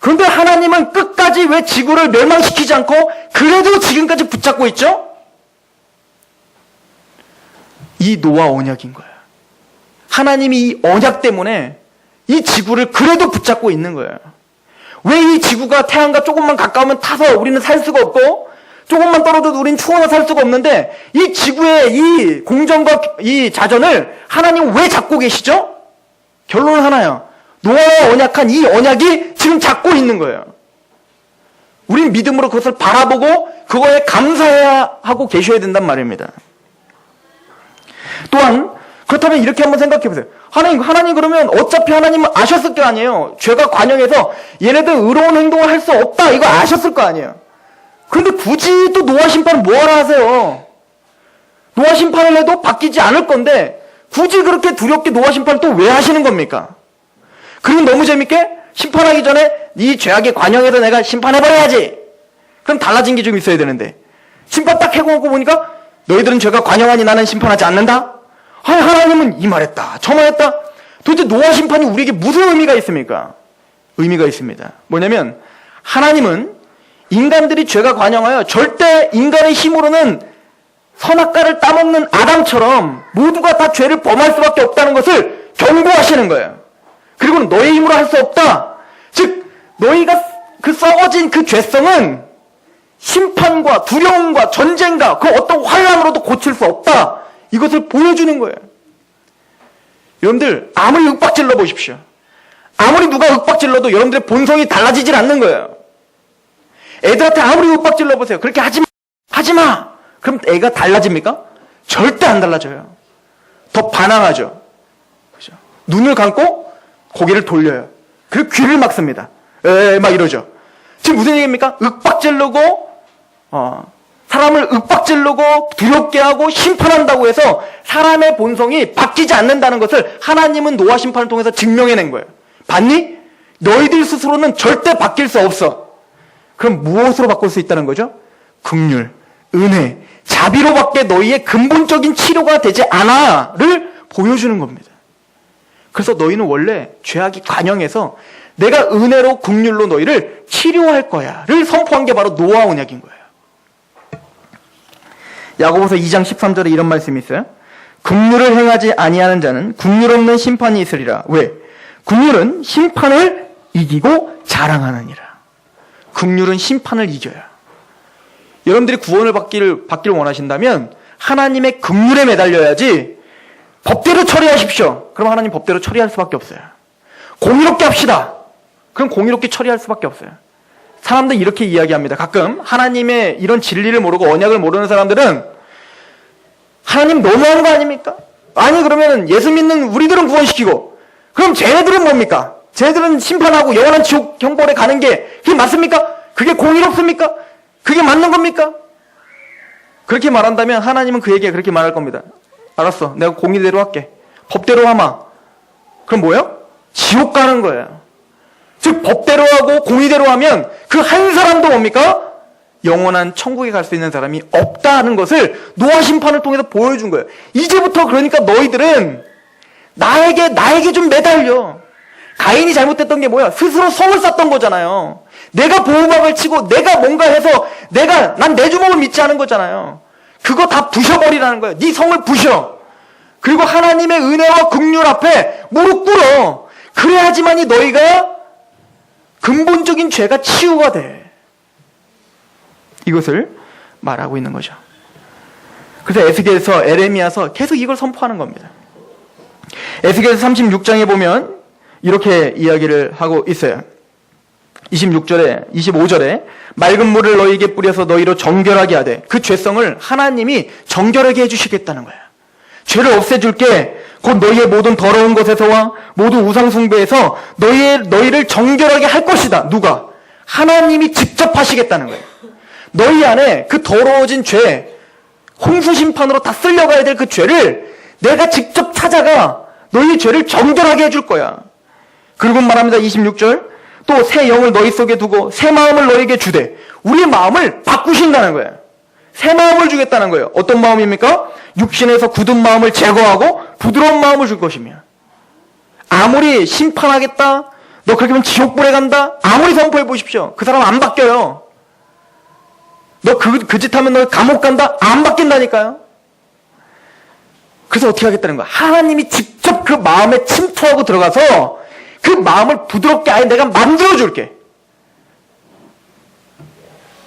그런데 하나님은 끝까지 왜 지구를 멸망시키지 않고 그래도 지금까지 붙잡고 있죠? 이 노아 언약인 거예요. 하나님이 이 언약 때문에 이 지구를 그래도 붙잡고 있는 거예요. 왜 이 지구가 태양과 조금만 가까우면 타서 우리는 살 수가 없고 조금만 떨어져도 우리는 추워서 살 수가 없는데 이 지구의 이 공정과 이 자전을 하나님 왜 잡고 계시죠? 결론은 하나예요. 노아와 언약한 이 언약이 지금 잡고 있는 거예요. 우린 믿음으로 그것을 바라보고 그거에 감사해야 하고 계셔야 된단 말입니다. 또한 그렇다면 이렇게 한번 생각해 보세요. 하나님 그러면 어차피 하나님은 아셨을 거 아니에요. 죄가 관영해서 얘네들 의로운 행동을 할 수 없다 이거 아셨을 거 아니에요. 그런데 굳이 또 노아 심판을 뭐하러 하세요? 노아 심판을 해도 바뀌지 않을 건데 굳이 그렇게 두렵게 노아 심판을 또 왜 하시는 겁니까? 그리고 너무 재밌게 심판하기 전에 네 죄악에 관영해서 내가 심판해버려야지. 그럼 달라진 게 좀 있어야 되는데 심판 딱 해놓고 보니까 너희들은 죄가 관영하니 나는 심판하지 않는다? 아니 하나님은 이 말했다 저 말했다. 도대체 노아 심판이 우리에게 무슨 의미가 있습니까? 의미가 있습니다. 뭐냐면 하나님은 인간들이 죄가 관영하여 절대 인간의 힘으로는 선악과를 따먹는 아담처럼 모두가 다 죄를 범할 수밖에 없다는 것을 경고하시는 거예요. 그리고 너의 힘으로 할 수 없다. 즉 너희가 그 썩어진 그 죄성은 심판과 두려움과 전쟁과 그 어떤 환란으로도 고칠 수 없다. 이것을 보여주는 거예요. 여러분들 아무리 윽박질러 보십시오. 아무리 누가 윽박질러도 여러분들의 본성이 달라지질 않는 거예요. 애들한테 아무리 윽박질러 보세요. 그렇게 하지마. 그럼 애가 달라집니까? 절대 안 달라져요. 더 반항하죠. 그죠? 눈을 감고 고개를 돌려요. 그리고 귀를 막습니다. 막 이러죠. 지금 무슨 얘기입니까? 윽박지르고 사람을 윽박지르고 두렵게 하고 심판한다고 해서 사람의 본성이 바뀌지 않는다는 것을 하나님은 노아 심판을 통해서 증명해낸 거예요. 봤니? 너희들 스스로는 절대 바뀔 수 없어. 그럼 무엇으로 바꿀 수 있다는 거죠? 긍휼, 은혜, 자비로밖에 너희의 근본적인 치료가 되지 않아를 보여주는 겁니다. 그래서 너희는 원래 죄악이 관영해서 내가 은혜로 긍휼로 너희를 치료할 거야를 선포한 게 바로 노아 언약인 거예요. 야고보서 2장 13절에 이런 말씀이 있어요. 긍휼을 행하지 아니하는 자는 긍휼 없는 심판이 있으리라. 왜? 긍휼은 심판을 이기고 자랑하느니라. 긍휼은 심판을 이겨요. 여러분들이 구원을 받기를 원하신다면 하나님의 긍휼에 매달려야지 법대로 처리하십시오. 그럼 하나님 법대로 처리할 수밖에 없어요. 공의롭게 합시다. 그럼 공의롭게 처리할 수밖에 없어요. 사람들 이렇게 이야기합니다. 가끔 하나님의 이런 진리를 모르고 언약을 모르는 사람들은 하나님 너무하는 거 아닙니까? 아니 그러면 예수 믿는 우리들은 구원시키고 그럼 쟤네들은 뭡니까? 쟤네들은 심판하고 영원한 지옥 형벌에 가는 게 그게 맞습니까? 그게 공의롭습니까? 그게 맞는 겁니까? 그렇게 말한다면 하나님은 그에게 그렇게 말할 겁니다. 알았어. 내가 공의대로 할게. 법대로 하마. 그럼 뭐예요? 지옥 가는 거예요. 즉 법대로 하고 공의대로 하면 그 한 사람도 뭡니까? 영원한 천국에 갈 수 있는 사람이 없다는 것을 노아 심판을 통해서 보여준 거예요. 이제부터 그러니까 너희들은 나에게 좀 매달려. 가인이 잘못했던 게 뭐야? 스스로 성을 쌓던 거잖아요. 내가 보호막을 치고 내가 뭔가 해서 난 내 주먹을 믿지 않은 거잖아요. 그거 다 부셔버리라는 거예요. 네 성을 부셔. 그리고 하나님의 은혜와 긍휼 앞에 무릎 꿇어. 그래야지만이 너희가 근본적인 죄가 치유가 돼. 이것을 말하고 있는 거죠. 그래서 에스겔서, 에레미야서 계속 이걸 선포하는 겁니다. 에스겔서 36장에 보면 이렇게 이야기를 하고 있어요. 25절에 맑은 물을 너희에게 뿌려서 너희로 정결하게 하되 그 죄성을 하나님이 정결하게 해주시겠다는 거야. 죄를 없애줄게. 곧 너희의 모든 더러운 것에서와 모든 우상 숭배에서 너희를 정결하게 할 것이다. 누가? 하나님이 직접 하시겠다는 거예요. 너희 안에 그 더러워진 죄, 홍수 심판으로 다 쓸려가야 될 그 죄를 내가 직접 찾아가 너희의 죄를 정결하게 해줄 거야. 그리고 말합니다. 26절. 또 새 영을 너희 속에 두고 새 마음을 너희에게 주되 우리의 마음을 바꾸신다는 거예요. 새 마음을 주겠다는 거예요. 어떤 마음입니까? 육신에서 굳은 마음을 제거하고 부드러운 마음을 줄 것이며 아무리 심판하겠다, 너 그렇게 하면 지옥불에 간다, 아무리 선포해 보십시오. 그 사람 안 바뀌어요. 너 그 짓 하면 너 감옥 간다, 안 바뀐다니까요. 그래서 어떻게 하겠다는 거야? 하나님이 직접 그 마음에 침투하고 들어가서 그 마음을 부드럽게 아예 내가 만들어줄게.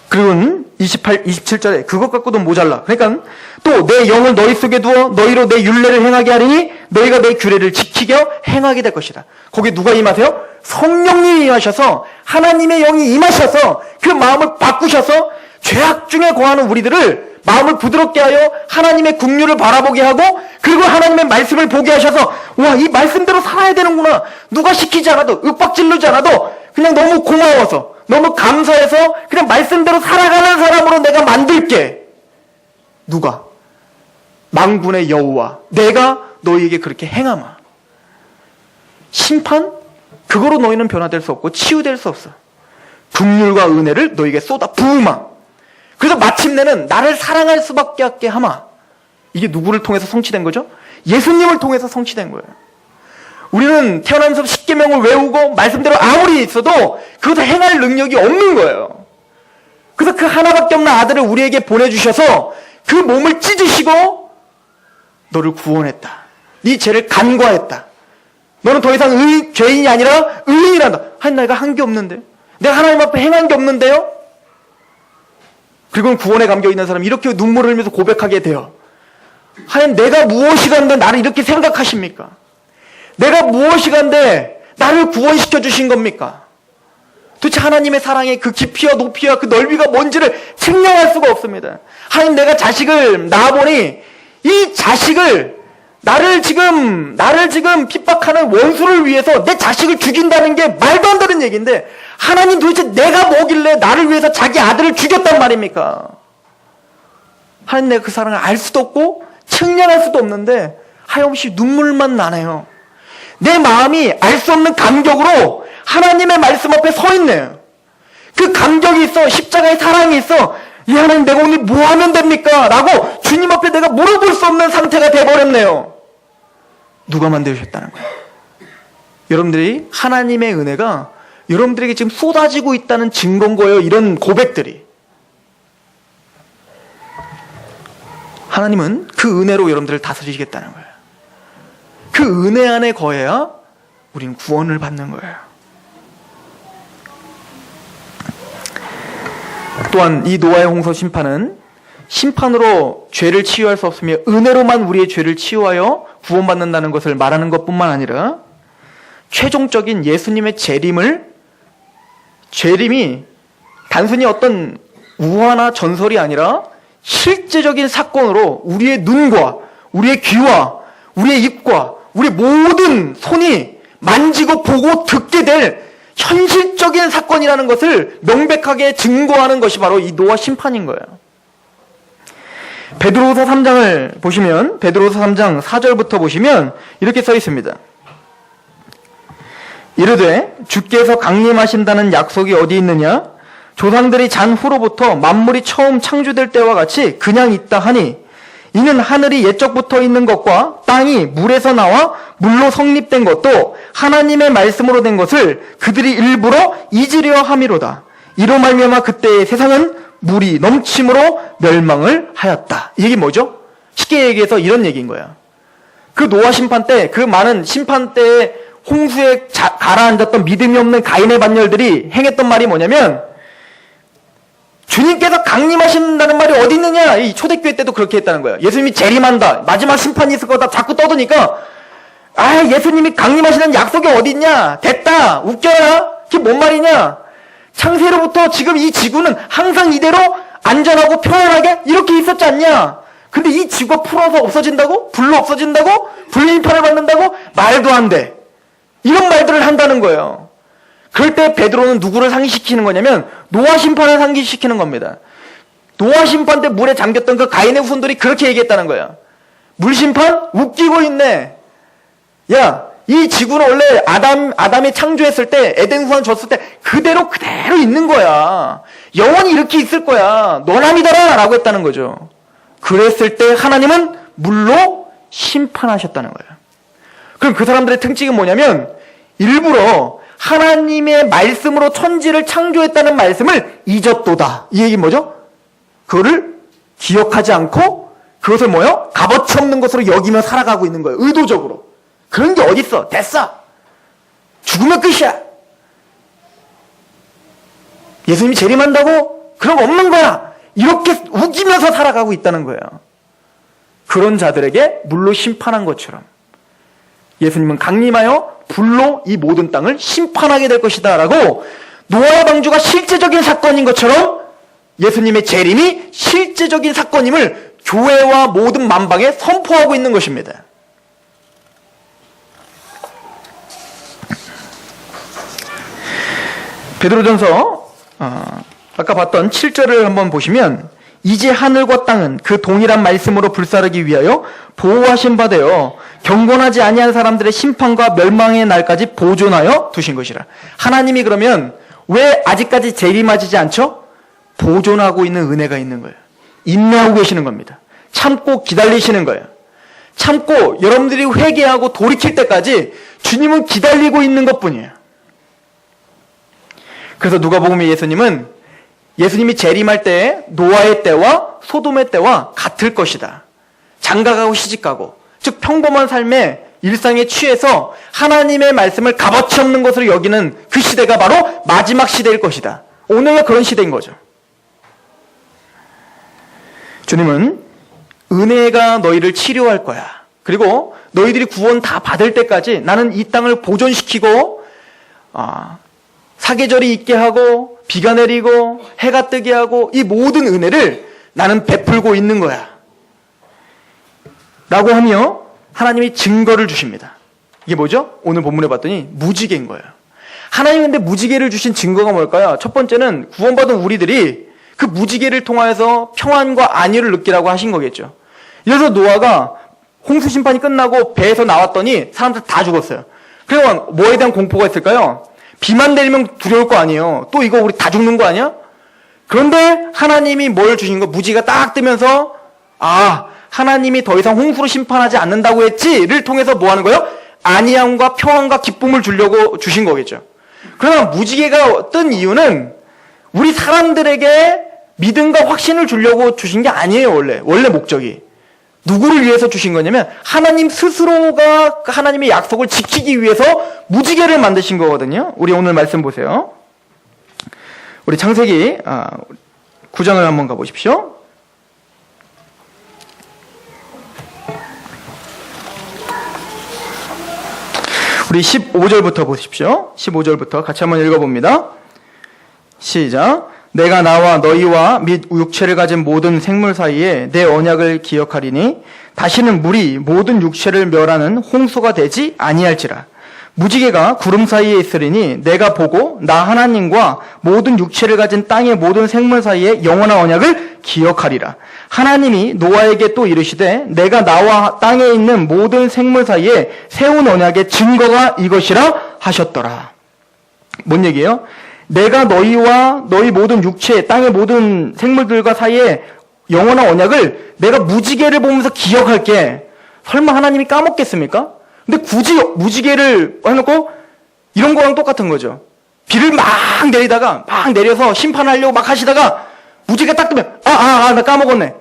그리고 27절에 그것 갖고도 모자라. 그러니까 또 내 영을 너희 속에 두어 너희로 내 율례를 행하게 하리니 너희가 내 규례를 지키게 행하게 될 것이다. 거기 누가 임하세요? 성령님이 임하셔서 하나님의 영이 임하셔서 그 마음을 바꾸셔서 죄악 중에 거하는 우리들을 마음을 부드럽게 하여 하나님의 긍휼을 바라보게 하고 그리고 하나님의 말씀을 보게 하셔서 와, 이 말씀대로 살아야 되는구나. 누가 시키지 않아도 윽박지르지 않아도 그냥 너무 고마워서 너무 감사해서 그냥 말씀대로 살아가는 사람으로 내가 만들게. 누가? 만군의 여호와 내가 너희에게 그렇게 행하마. 심판? 그거로 너희는 변화될 수 없고 치유될 수 없어. 긍휼과 은혜를 너희에게 쏟아 부으마. 그래서 마침내는 나를 사랑할 수밖에 없게 하마. 이게 누구를 통해서 성취된 거죠? 예수님을 통해서 성취된 거예요. 우리는 태어나면서 십계명을 외우고 말씀대로 아무리 있어도 그것을 행할 능력이 없는 거예요. 그래서 그 하나밖에 없는 아들을 우리에게 보내주셔서 그 몸을 찢으시고 너를 구원했다. 네 죄를 간과했다. 너는 더 이상 죄인이 아니라 의인이란다. 아니 내가 한 게 없는데, 내가 하나님 앞에 행한 게 없는데요. 그리고 구원에 감겨있는 사람이 이렇게 눈물을 흘리면서 고백하게 돼요. 하여튼 내가 무엇이간데 나를 이렇게 생각하십니까? 내가 무엇이간데 나를 구원시켜 주신 겁니까? 도대체 하나님의 사랑의 그 깊이와 높이와 그 넓이가 뭔지를 측량할 수가 없습니다. 하여튼 내가 자식을 낳아보니 이 자식을 나를 지금 핍박하는 원수를 위해서 내 자식을 죽인다는 게 말도 안 되는 얘기인데 하나님 도대체 내가 뭐길래 나를 위해서 자기 아들을 죽였단 말입니까? 하나님 내가 그 사랑을 알 수도 없고 측량할 수도 없는데 하염없이 눈물만 나네요. 내 마음이 알 수 없는 감격으로 하나님의 말씀 앞에 서 있네요. 그 감격이 있어. 십자가의 사랑이 있어. 이 하나님 내가 오늘 뭐 하면 됩니까? 라고 주님 앞에 내가 물어볼 수 없는 상태가 돼버렸네요. 누가 만드셨다는 거예요? 여러분들이 하나님의 은혜가 여러분들에게 지금 쏟아지고 있다는 증거인 거예요. 이런 고백들이. 하나님은 그 은혜로 여러분들을 다스리시겠다는 거예요. 그 은혜 안에 거해야 우리는 구원을 받는 거예요. 또한 이 노아의 홍수 심판은 심판으로 죄를 치유할 수 없으며 은혜로만 우리의 죄를 치유하여 구원받는다는 것을 말하는 것뿐만 아니라 최종적인 예수님의 재림이 단순히 어떤 우화나 전설이 아니라 실제적인 사건으로 우리의 눈과 우리의 귀와 우리의 입과 우리의 모든 손이 만지고 보고 듣게 될 현실적인 사건이라는 것을 명백하게 증거하는 것이 바로 이 노아 심판인 거예요. 베드로후서 3장을 보시면 베드로후서 3장 4절부터 보시면 이렇게 써 있습니다. 이르되 주께서 강림하신다는 약속이 어디 있느냐? 조상들이 잔 후로부터 만물이 처음 창조될 때와 같이 그냥 있다 하니 이는 하늘이 옛적부터 있는 것과 땅이 물에서 나와 물로 성립된 것도 하나님의 말씀으로 된 것을 그들이 일부러 잊으려 함이로다. 이로 말미암아 그때의 세상은 물이 넘침으로 멸망을 하였다. 이 얘기 뭐죠? 쉽게 얘기해서 이런 얘기인 거야. 그 노아 심판 때, 그 많은 심판 때에 홍수에 가라앉았던 믿음이 없는 가인의 반열들이 행했던 말이 뭐냐면 주님께서 강림하신다는 말이 어디 있느냐? 이 초대교회 때도 그렇게 했다는 거예요. 예수님이 재림한다. 마지막 심판이 있을 거다. 자꾸 떠드니까 예수님이 강림하시는 약속이 어디 있냐? 됐다. 웃겨라. 그게 뭔 말이냐? 창세로부터 지금 이 지구는 항상 이대로 안전하고 평안하게 이렇게 있었지 않냐? 근데 이 지구가 풀어서 없어진다고? 불로 없어진다고? 불림판을 받는다고? 말도 안 돼. 이런 말들을 한다는 거예요. 그럴 때 베드로는 누구를 상기시키는 거냐면 노아 심판을 상기시키는 겁니다. 노아 심판 때 물에 잠겼던 그 가인의 후손들이 그렇게 얘기했다는 거예요. 물 심판? 웃기고 있네. 야, 이 지구는 원래 아담이 창조했을 때 에덴 후안 줬을 때 그대로 있는 거야. 영원히 이렇게 있을 거야. 너나 믿어라 라고 했다는 거죠. 그랬을 때 하나님은 물로 심판하셨다는 거예요. 그럼 그 사람들의 특징은 뭐냐면 일부러 하나님의 말씀으로 천지를 창조했다는 말씀을 잊었도다. 이 얘기 뭐죠? 그거를 기억하지 않고 그것을 뭐요? 값어치 없는 것으로 여기며 살아가고 있는 거예요. 의도적으로. 그런 게 어딨어? 됐어. 죽으면 끝이야. 예수님이 재림한다고? 그런 거 없는 거야. 이렇게 우기면서 살아가고 있다는 거예요. 그런 자들에게 물로 심판한 것처럼 예수님은 강림하여 불로 이 모든 땅을 심판하게 될 것이다 라고 노아의 방주가 실제적인 사건인 것처럼 예수님의 재림이 실제적인 사건임을 교회와 모든 만방에 선포하고 있는 것입니다. 베드로전서 아까 봤던 7절을 한번 보시면 이제 하늘과 땅은 그 동일한 말씀으로 불사르기 위하여 보호하신 바 되어 경건하지 아니한 사람들의 심판과 멸망의 날까지 보존하여 두신 것이라. 하나님이 그러면 왜 아직까지 재림하지 않죠? 보존하고 있는 은혜가 있는 거예요. 인내하고 계시는 겁니다. 참고 기다리시는 거예요. 참고 여러분들이 회개하고 돌이킬 때까지 주님은 기다리고 있는 것뿐이에요. 그래서 누가복음의 예수님이 재림할 때 노아의 때와 소돔의 때와 같을 것이다. 장가가고 시집가고 즉 평범한 삶의 일상에 취해서 하나님의 말씀을 값어치 없는 것으로 여기는 그 시대가 바로 마지막 시대일 것이다. 오늘은 그런 시대인 거죠. 주님은 은혜가 너희를 치료할 거야. 그리고 너희들이 구원 다 받을 때까지 나는 이 땅을 보존시키고 사계절이 있게 하고 비가 내리고 해가 뜨게 하고 이 모든 은혜를 나는 베풀고 있는 거야 라고 하며 하나님이 증거를 주십니다. 이게 뭐죠? 오늘 본문에 봤더니 무지개인 거예요. 하나님 근데 무지개를 주신 증거가 뭘까요? 첫 번째는 구원받은 우리들이 그 무지개를 통하여서 평안과 안위를 느끼라고 하신 거겠죠. 그래서 노아가 홍수 심판이 끝나고 배에서 나왔더니 사람들 다 죽었어요. 그러면 뭐에 대한 공포가 있을까요? 비만 내리면 두려울 거 아니에요. 또 이거 우리 다 죽는 거 아니야? 그런데 하나님이 뭘 주신 거? 무지개가 딱 뜨면서 하나님이 더 이상 홍수로 심판하지 않는다고 했지를 통해서 뭐 하는 거예요? 안위함과 평안과 기쁨을 주려고 주신 거겠죠. 그러나 무지개가 뜬 이유는 우리 사람들에게 믿음과 확신을 주려고 주신 게 아니에요. 원래 목적이. 누구를 위해서 주신 거냐면 하나님 스스로가 하나님의 약속을 지키기 위해서 무지개를 만드신 거거든요. 우리 오늘 말씀 보세요. 우리 창세기 9장을 한번 가보십시오. 우리 15절부터 보십시오. 15절부터 같이 한번 읽어봅니다. 시작. 내가 나와 너희와 및 육체를 가진 모든 생물 사이에 내 언약을 기억하리니 다시는 물이 모든 육체를 멸하는 홍수가 되지 아니할지라. 무지개가 구름 사이에 있으리니 내가 보고 나 하나님과 모든 육체를 가진 땅의 모든 생물 사이에 영원한 언약을 기억하리라. 하나님이 노아에게 또 이르시되 내가 나와 땅에 있는 모든 생물 사이에 세운 언약의 증거가 이것이라 하셨더라. 뭔 얘기예요? 내가 너희와 너희 모든 육체, 땅의 모든 생물들과 사이에 영원한 언약을 내가 무지개를 보면서 기억할게. 설마 하나님이 까먹겠습니까? 근데 굳이 무지개를 해놓고 이런 거랑 똑같은 거죠. 비를 막 내려서 심판하려고 막 하시다가 무지개 딱 뜨면 나 까먹었네.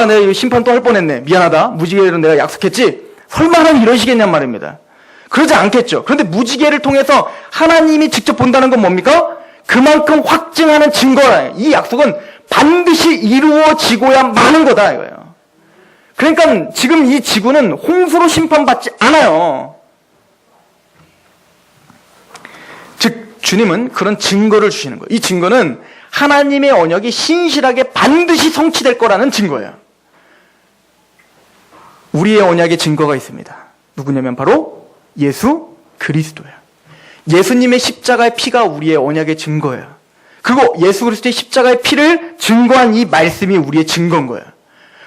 내가 심판 또 할 뻔했네. 미안하다. 무지개로 내가 약속했지. 설마 하나님 이러시겠냔 말입니다. 그러지 않겠죠. 그런데 무지개를 통해서 하나님이 직접 본다는 건 뭡니까? 그만큼 확증하는 증거라. 이 약속은 반드시 이루어지고야 마는 거다 이거예요. 그러니까 지금 이 지구는 홍수로 심판받지 않아요. 즉 주님은 그런 증거를 주시는 거예요. 이 증거는 하나님의 언약이 신실하게 반드시 성취될 거라는 증거예요. 우리의 언약의 증거가 있습니다. 누구냐면 바로 예수 그리스도예요. 예수님의 십자가의 피가 우리의 언약의 증거예요. 그리고 예수 그리스도의 십자가의 피를 증거한 이 말씀이 우리의 증거인 거예요.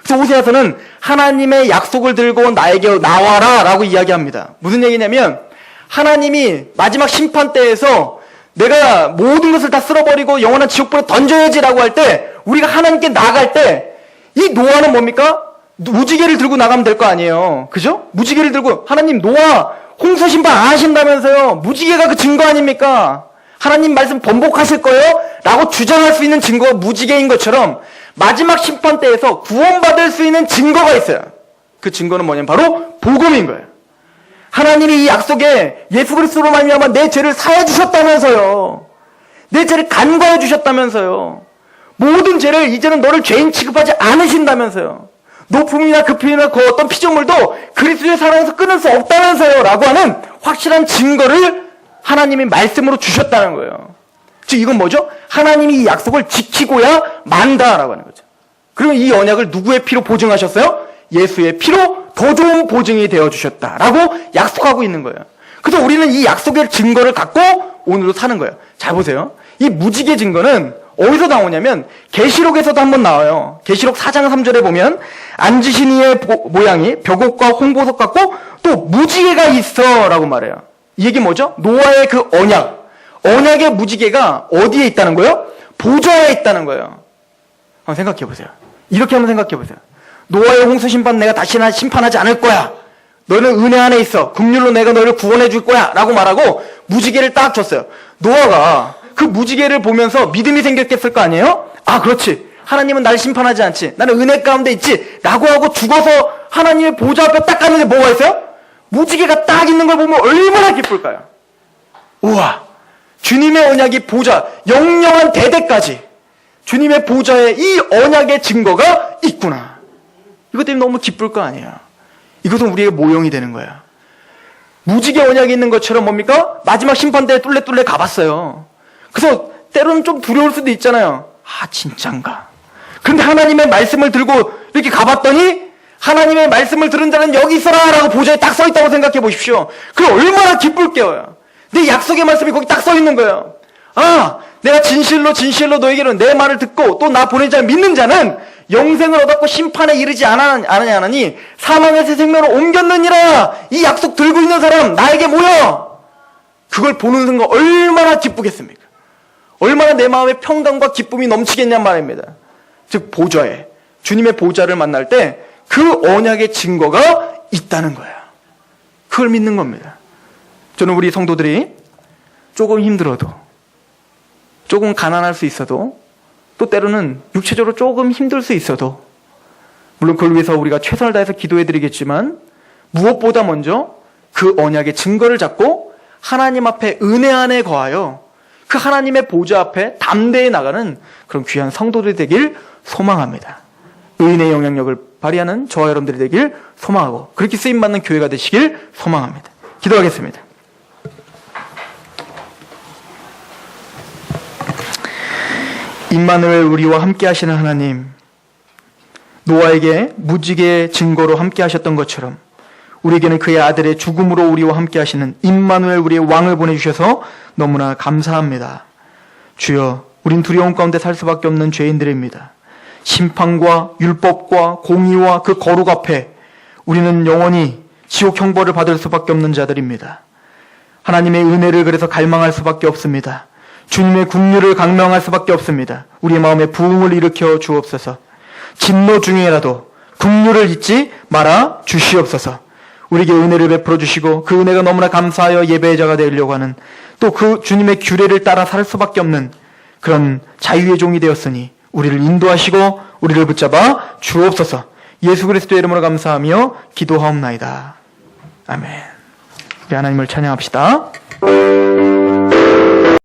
그래서 호세아서는 하나님의 약속을 들고 나에게 나와라 라고 이야기합니다. 무슨 얘기냐면 하나님이 마지막 심판 때에서 내가 모든 것을 다 쓸어버리고 영원한 지옥불에 던져야지 라고 할 때 우리가 하나님께 나아갈 때 이 노아는 뭡니까? 무지개를 들고 나가면 될 거 아니에요. 그죠? 무지개를 들고 하나님 노아 홍수 심판 안 하신다면서요. 무지개가 그 증거 아닙니까? 하나님 말씀 번복하실 거예요? 라고 주장할 수 있는 증거가 무지개인 것처럼 마지막 심판 때에서 구원받을 수 있는 증거가 있어요. 그 증거는 뭐냐면 바로 복음인 거예요. 하나님이 이 약속에 예수 그리스도로 말미암아 내 죄를 사해 주셨다면서요. 내 죄를 간과해 주셨다면서요. 모든 죄를 이제는 너를 죄인 취급하지 않으신다면서요. 높음이나 급이나 그 어떤 피조물도 그리스도의 사랑에서 끊을 수 없다면서요. 라고 하는 확실한 증거를 하나님이 말씀으로 주셨다는 거예요. 즉 이건 뭐죠? 하나님이 이 약속을 지키고야 만다라고 하는 거죠. 그리고 이 언약을 누구의 피로 보증하셨어요? 예수의 피로 더 좋은 보증이 되어주셨다라고 약속하고 있는 거예요. 그래서 우리는 이 약속의 증거를 갖고 오늘도 사는 거예요. 잘 보세요. 이 무지개 증거는 어디서 나오냐면 계시록에서도 한번 나와요. 계시록 4장 3절에 보면 앉으신 이의 모양이 벽옥과 홍보석 같고 또 무지개가 있어 라고 말해요. 이 얘기 뭐죠? 노아의 그 언약의 무지개가 어디에 있다는 거예요? 보좌에 있다는 거예요. 한번 생각해 보세요. 이렇게 한번 생각해 보세요. 노아의 홍수 심판 내가 다시는 심판하지 않을 거야. 너는 은혜 안에 있어. 긍휼로 내가 너를 구원해 줄 거야. 라고 말하고 무지개를 딱 줬어요. 노아가 그 무지개를 보면서 믿음이 생겼겠을 거 아니에요? 그렇지. 하나님은 나를 심판하지 않지. 나는 은혜 가운데 있지. 라고 하고 죽어서 하나님의 보좌 앞에 딱 갔는데 뭐가 있어요? 무지개가 딱 있는 걸 보면 얼마나 기쁠까요? 우와. 주님의 언약이 보좌, 영영한 대대까지 주님의 보좌에 이 언약의 증거가 있구나. 이것 때문에 너무 기쁠 거 아니에요. 이것은 우리의 모형이 되는 거예요. 무지개 언약이 있는 것처럼 뭡니까? 마지막 심판대에 뚫레뚫레 가봤어요. 그래서 때로는 좀 두려울 수도 있잖아요. 진짠가? 그런데 하나님의 말씀을 들고 이렇게 가봤더니 하나님의 말씀을 들은 자는 여기 있어라 라고 보좌에 딱 서 있다고 생각해 보십시오. 그럼 얼마나 기쁠게요. 내 약속의 말씀이 거기 딱 써 있는 거예요. 아, 내가 진실로 너에게는 내 말을 듣고 또 나 보낸 자를 믿는 자는 영생을 얻었고 심판에 이르지 않으니 사망에서 생명으로 옮겼느니라. 이 약속 들고 있는 사람 나에게 모여. 그걸 보는 순간 얼마나 기쁘겠습니까? 얼마나 내 마음에 평강과 기쁨이 넘치겠냔 말입니다. 즉 보좌에, 주님의 보좌를 만날 때 그 언약의 증거가 있다는 거예요. 그걸 믿는 겁니다. 저는 우리 성도들이 조금 힘들어도, 조금 가난할 수 있어도, 또 때로는 육체적으로 조금 힘들 수 있어도, 물론 그걸 위해서 우리가 최선을 다해서 기도해드리겠지만 무엇보다 먼저 그 언약의 증거를 잡고 하나님 앞에 은혜 안에 거하여 그 하나님의 보좌 앞에 담대히 나가는 그런 귀한 성도들이 되길 소망합니다. 의인의 영향력을 발휘하는 저와 여러분들이 되길 소망하고 그렇게 쓰임받는 교회가 되시길 소망합니다. 기도하겠습니다. 임마누엘 우리와 함께 하시는 하나님, 노아에게 무지개의 증거로 함께 하셨던 것처럼 우리에게는 그의 아들의 죽음으로 우리와 함께 하시는 임마누엘 우리의 왕을 보내주셔서 너무나 감사합니다. 주여, 우린 두려움 가운데 살 수밖에 없는 죄인들입니다. 심판과 율법과 공의와 그 거룩 앞에 우리는 영원히 지옥 형벌을 받을 수밖에 없는 자들입니다. 하나님의 은혜를 그래서 갈망할 수밖에 없습니다. 주님의 긍휼을 강명할 수밖에 없습니다. 우리의 마음에 부흥을 일으켜 주옵소서. 진노 중에라도 긍휼을 잊지 말아 주시옵소서. 우리에게 은혜를 베풀어 주시고 그 은혜가 너무나 감사하여 예배의 자가 되려고 하는 또 그 주님의 규례를 따라 살 수밖에 없는 그런 자유의 종이 되었으니 우리를 인도하시고 우리를 붙잡아 주옵소서. 예수 그리스도의 이름으로 감사하며 기도하옵나이다. 아멘. 우리 하나님을 찬양합시다.